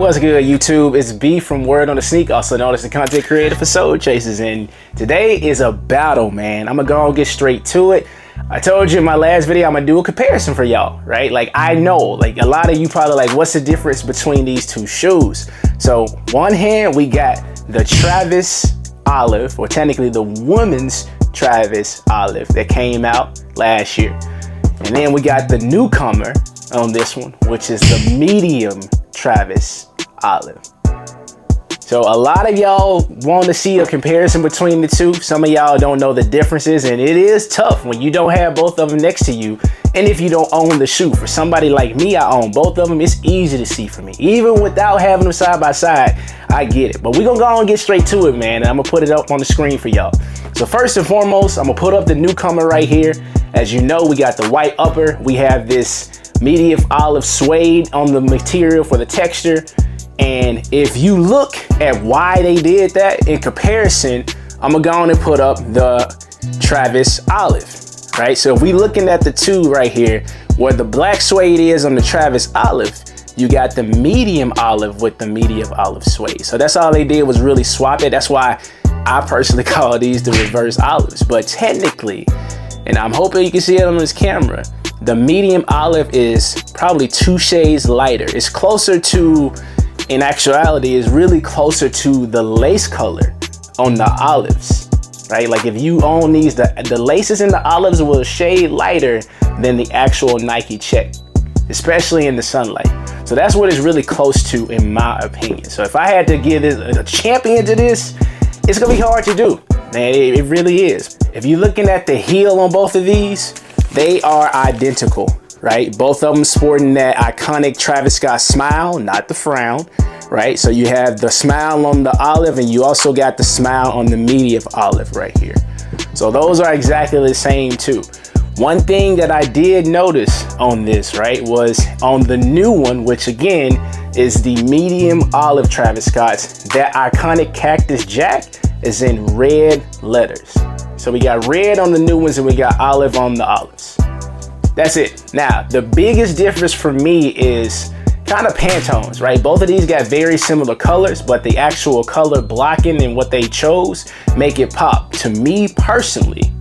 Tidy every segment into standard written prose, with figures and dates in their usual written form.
What's good, YouTube? It's B from Word on the Sneak, also known as the content creator for Soul Chasers, and today is a battle, man. I'm gonna go and get straight to it. I told you in my last video I'm gonna do a comparison for y'all, right? Like, I know, like, a lot of you probably like, what's the difference between these two shoes? So, one hand, we got the Travis Olive, or technically the women's Travis Olive that came out last year. And then we got the newcomer on this one, which is the medium Travis Olive. So a lot of y'all want to see a comparison between the two. Some of y'all don't know the differences, and it is tough when you don't have both of them next to you. And if you don't own the shoe, for somebody like me, I own both of them. It's easy to see for me. Even without having them side by side, I get it. But we're gonna go and get straight to it, man. And I'm gonna put it up on the screen for y'all. So first and foremost, I'm gonna put up the newcomer right here. As you know, we got the white upper. We have this medium olive suede on the material for the texture. And if you look at why they did that in comparison, I'm gonna go on and put up the Travis Olive, right? So if we looking at the two right here, where the black suede is on the Travis Olive, you got the medium olive with the medium olive suede. So that's all they did was really swap it. That's why I personally call these the reverse olives. But technically, and I'm hoping you can see it on this camera, the medium olive is probably 2 shades lighter. It's closer to, in actuality, is really closer to the lace color on the olives, right? Like if you own these, the laces in the olives will shade lighter than the actual Nike check, especially in the sunlight. So that's what it's really close to, in my opinion. So if I had to give this a champion to this, it's gonna be hard to do, man. It really is. If you're looking at the heel on both of these, they are identical, right? Both of them sporting that iconic Travis Scott smile, not the frown, right? So you have the smile on the olive, and you also got the smile on the medium olive right here. So those are exactly the same too. One thing that I did notice on this, right, was on the new one, which again is the medium olive Travis Scott's, that iconic Cactus Jack is in red letters. So we got red on the new ones and we got olive on the olives. That's it. Now, the biggest difference for me is kind of Pantones, right? Both of these got very similar colors, but the actual color blocking and what they chose make it pop. To me personally,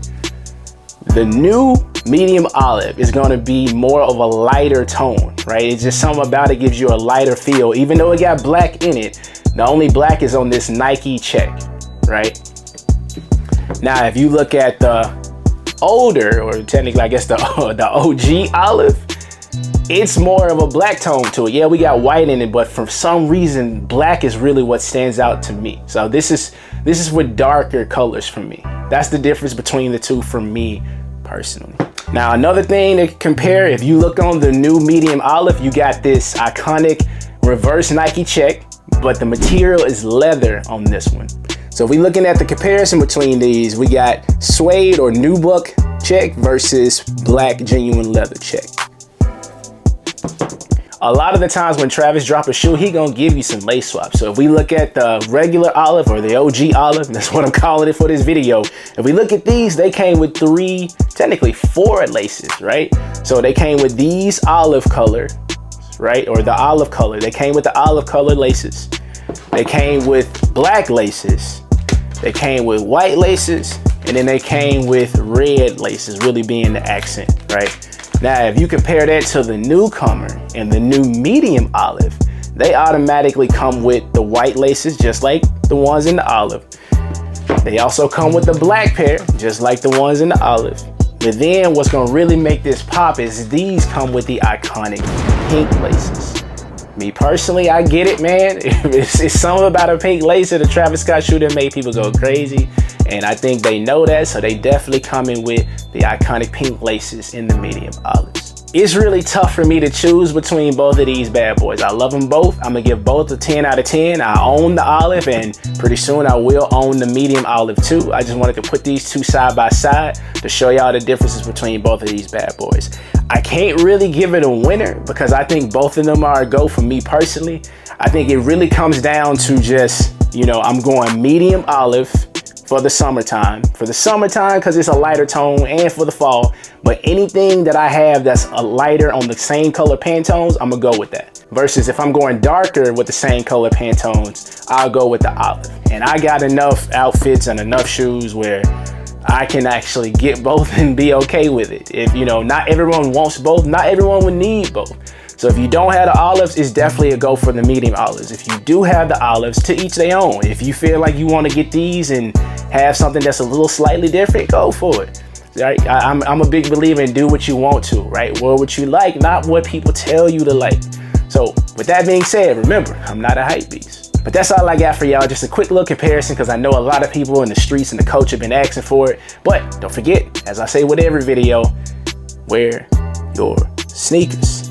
the new medium olive is going to be more of a lighter tone, right? It's just something about it gives you a lighter feel. Even though it got black in it, the only black is on this Nike check, right? Now, if you look at the older, or technically I guess the OG olive, it's more of a black tone to it. Yeah, we got white in it, but for some reason, black is really what stands out to me. So this is with darker colors for me. That's the difference between the two for me personally. Now, another thing to compare, if you look on the new medium olive, you got this iconic reverse Nike check, but the material is leather on this one. So if we're looking at the comparison between these, we got suede or nubuck check versus black genuine leather check. A lot of the times when Travis drop a shoe, he gonna give you some lace swaps. So if we look at the regular olive, or the OG olive, that's what I'm calling it for this video. If we look at these, they came with 3, technically 4 laces, right? So they came with these olive color, right? Or the olive color. They came with the olive color laces. They came with black laces. They came with white laces, and then they came with red laces, really being the accent, right? Now, if you compare that to the newcomer and the new medium olive, they automatically come with the white laces, just like the ones in the olive. They also come with the black pair, just like the ones in the olive. But then what's gonna really make this pop is these come with the iconic pink laces. Me personally, I get it, man. It's something about a pink lace in the Travis Scott shoe that made people go crazy. And I think they know that, so they definitely come in with the iconic pink laces in the medium olives. It's really tough for me to choose between both of these bad boys. I love them both. I'm gonna give both a 10 out of 10. I own the olive, and pretty soon I will own the medium olive too. I just wanted to put these two side by side to show y'all the differences between both of these bad boys. I can't really give it a winner because I think both of them are a go for me personally. I think it really comes down to just, you know, I'm going medium olive for the summertime. For the summertime, because it's a lighter tone, and for the fall. But anything that I have that's a lighter on the same color Pantones, I'm gonna go with that. Versus if I'm going darker with the same color Pantones, I'll go with the olive. And I got enough outfits and enough shoes where I can actually get both and be okay with it. If, you know, not everyone wants both, not everyone would need both. So if you don't have the olives, it's definitely a go for the medium olives. If you do have the olives, to each their own. If you feel like you want to get these and have something that's a little slightly different, go for it. Right? I'm a big believer in do what you want to, right? Wear what you like, not what people tell you to like. So with that being said, remember, I'm not a hype beast. But that's all I got for y'all. Just a quick little comparison because I know a lot of people in the streets and the culture have been asking for it. But don't forget, as I say with every video, wear your sneakers.